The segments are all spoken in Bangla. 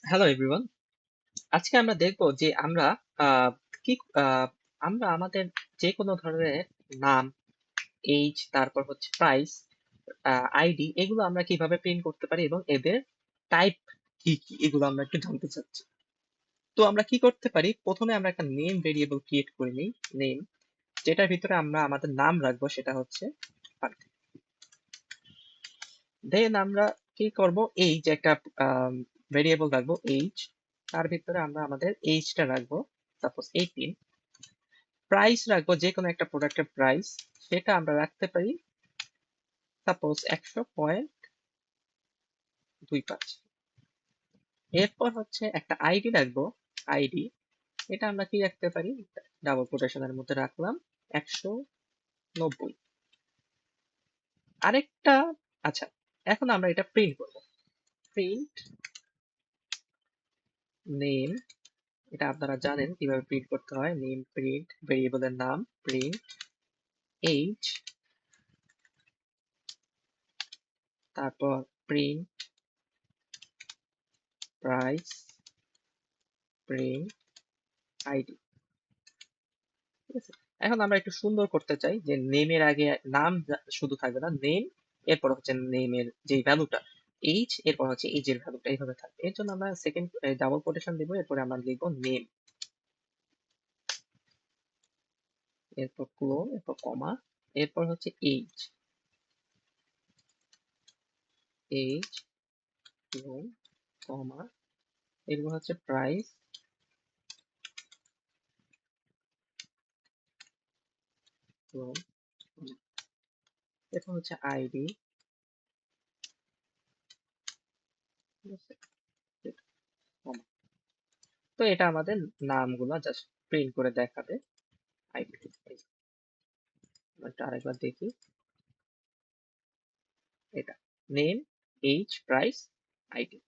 Hello everyone. আজকে আমরা দেখব যে আমরা আহ, কি আহ, আমরা আমাদের যে কোনো ধরনের নাম, এইজ, তারপর হচ্ছে প্রাইস, আইডি, এগুলো আমরা কিভাবে প্রিন্ট করতে পারি এবং এদের টাইপ কি কি এগুলো আমরা একটু জানতে চাচ্ছি। তো আমরা কি করতে পারি, প্রথমে আমরা একটা নেম ভেরিয়েবল ক্রিয়েট করে নিই। নেম, যেটার ভিতরে আমরা আমাদের নাম রাখবো, সেটা হচ্ছে দেন আমরা কি করব, এই যে একটা ভেরিয়েবল রাখবো এইজ, তার ভিতরে আমরা আমাদের এইজটা রাখবো, সাপোজ 18। প্রাইস রাখবো যে কোনো একটা প্রোডাক্টের প্রাইস, সেটা আমরা রাখতে পারি সাপোজ 100.25। এরপর হচ্ছে একটা আইডি রাখবো, আইডি, এটা আমরা কি রাখতে পারি, ডাবল কোটেশনের মধ্যে রাখলাম 190। আরেকটা, আচ্ছা, এখন আমরা এটা প্রিন্ট করব। প্রিন্ট নেম, এটা আপনারা জানেন কিভাবে প্রিন্ট করতে হয়। নেম প্রিন্ট ভেরিয়েবলের নাম, প্রিন্ট এইজ, তারপর প্রিন্ট প্রাইস, প্রিন্ট আইডি। ঠিক আছে, এখন আমরা একটু সুন্দর করতে চাই যে নেমের আগে নাম শুধু থাকবে না, নেম এরপর হচ্ছে নেমের যে ভ্যালুটা, এইজ এরপর হচ্ছে এইজ এর ভ্যালুটা এইভাবে থাকবে। এর জন্য আমরা সেকেন্ড ডাবল কোটেশন দিব, এরপরে আমরা লিখবো নেম, এরপর ক্লোন, এরপর কমা, এরপর হচ্ছে এইজ, এইজ ক্লোন কমা, এরপর হচ্ছে প্রাইস, ক্লোন, এরপর হচ্ছে আইডি। ঠিক আছে, কমা। তো এটা আমাদের নামগুলো জাস্ট প্রিন্ট করে দেখাবে। আইডি, আরেকবার দেখি, এটা নেম, এইজ, প্রাইস, আইডি।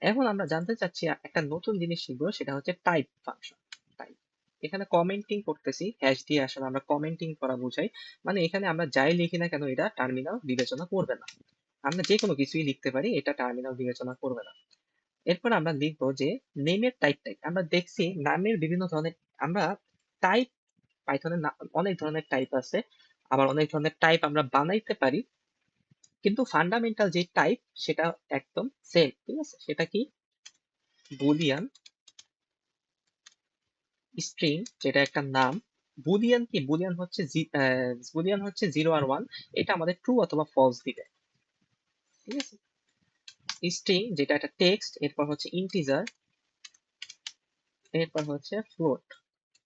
এখন আমরা জানতে চাচ্ছি একটা নতুন জিনিস শিখবো, সেটা হচ্ছে টাইপ ফাংশন। টাইপ, এখানে কমেন্টিং করতেছি, হ্যাশ দিয়ে আসলে আমরা কমেন্টিং করা বোঝাই। মানে এখানে আমরা যাই লিখি না কেন, এটা টার্মিনাল বিবেচনা করবে না। আমরা যে কোনো কিছুই লিখতে পারি, এটা টার্মিনাল বিবেচনা করবে না। এরপর আমরা লিখবো যে নেমের টাইপ। আমরা দেখছি নামের বিভিন্ন ধরনের আমরা টাইপ, পাইথনের অনেক ধরনের টাইপ আছে, আবার অনেক ধরনের টাইপ আমরা বানাইতে পারি, কিন্তু ফান্ডামেন্টাল যে টাইপ সেটা একদম সেম। ঠিক আছে, সেটা কি, বুলিয়ান, স্ট্রিং, যেটা একটা নাম। বুলিয়ান কি, বুলিয়ান হচ্ছে 0 আর 1, এটা আমাদের ট্রু অথবা ফলস দিবে। ঠিক আছে, স্ট্রিং যেটা একটা টেক্সট, এরপর হচ্ছে ইন্টিজার, এরপর হচ্ছে ফ্লোট।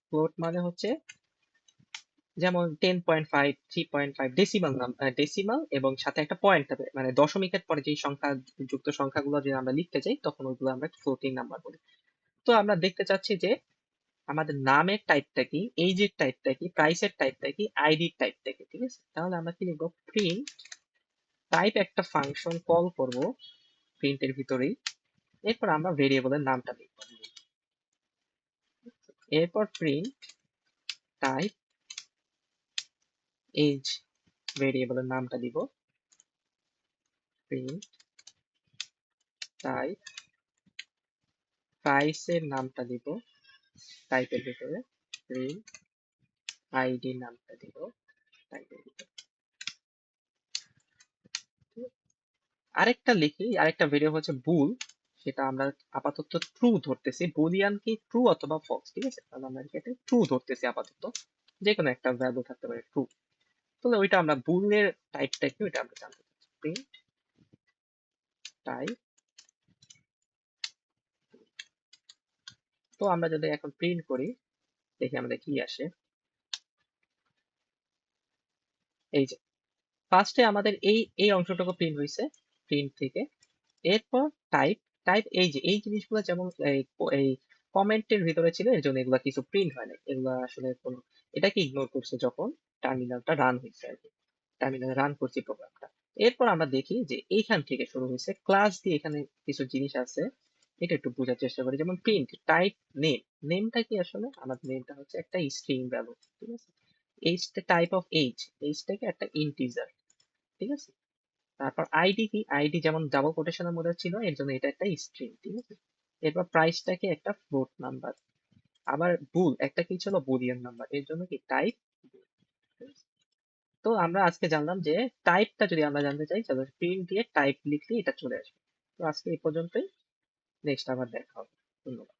ফ্লোট মানে হচ্ছে যেমন 10.5, 3.5, ডেসিমাল ডেসিমাল এবং সাথে একটা পয়েন্ট থাকবে, মানে দশমিকের পরে যে সংখ্যা যুক্ত সংখ্যাগুলো যদি আমরা লিখতে চাই, তখন ওইগুলো আমরা ফ্লোটিং নাম্বার বলি। তো আমরা দেখতে চাচ্ছি যে আমাদের নামের টাইপটা কি, এইজের টাইপটা কি, প্রাইসের টাইপটা কি, আইডির টাইপটা কি। ঠিক আছে, তাহলে আমরা কি লিখবো, প্রিন্ট টাইপ, একটা ফাংশন কল করব প্রিন্টের ভিতরেই, এরপর আমরা ভেরিয়েবলের নামটা লিখবো, এরপর প্রিন্ট টাইপ এইজ, ভেরিয়েবলের নামটা দিব, প্রিন্ট টাইপ প্রাইসের নামটা দিব, টাইপের ভিতরে প্রিন্ট আইডি নামটা দিব, টাইপের ভিতরে। আরেকটা লিখি, আরেকটা ভেরিয়েবল হচ্ছে বুল, সেটা আমরা আপাতত ট্রু ধরতেছি। বুলিয়ান কি, ট্রু অথবা ফলস। ঠিক আছে, তাহলে আমরা এটাকে ট্রু ধরতেছি আপাতত, যে কোনো একটা ভ্যালু থাকতে পারে ট্রু। তাহলে ওইটা আমরা বুলের টাইপটা কি, ওইটা আমরা জানতে চাচ্ছি। প্রিন্ট টাইপ, তো আমরা যদি এখন প্রিন্ট করি, দেখি আমাদের কি আসে। এই যে ফার্স্টে আমাদের এই এই অংশটুকু প্রিন্ট হয়েছে প্রিন্ট থেকে। এরপর টাইপ, টাইপ এই যে এই জিনিসগুলো যেমন এই কমেন্টের ভিতরে ছিল, এর জন্য এগুলা কিছু প্রিন্ট হয় না, এগুলা আসলে কোনো, এটাকে ইগনোর করছে যখন টার্মিনালটা রান হয়েছে আর কি, টার্মিনালে রান করছি প্রোগ্রামটা। এরপর আমরা দেখি যে এইখান থেকে শুরু হয়েছে ক্লাস দিয়ে, এখানে কিছু জিনিস আছে, এটা একটু বোঝার চেষ্টা করি। যেমন প্রিন্ট টাইপ নেম, নেমটা কি, আসলে আমাদের নেমটা হচ্ছে একটা স্ট্রিং ভ্যালু। ঠিক আছে, এইচ টাইপ অফ এইচ, এইচটাকে একটা ইন্টিজার। ঠিক আছে, তারপর আইডি কি, আইডি যেমন ডাবল কোটেশনের মধ্যে ছিল, এর জন্য এটা একটা স্ট্রিং। ঠিক আছে, এরপর প্রাইসটাকে একটা ফ্লোট নাম্বার, আবার বুল একটা কি ছিল বুলিয়ান নাম্বার, এর জন্য কি টাইপ। তো আমরা আজকে জানলাম যে টাইপটা যদি আমরা জানতে চাই তাহলে প্রিন্ট দিয়ে টাইপ লিখলে এটা চলে আসবে। তো আজকে এই পর্যন্তই, নেক্সট আবার দেখা হবে। ধন্যবাদ।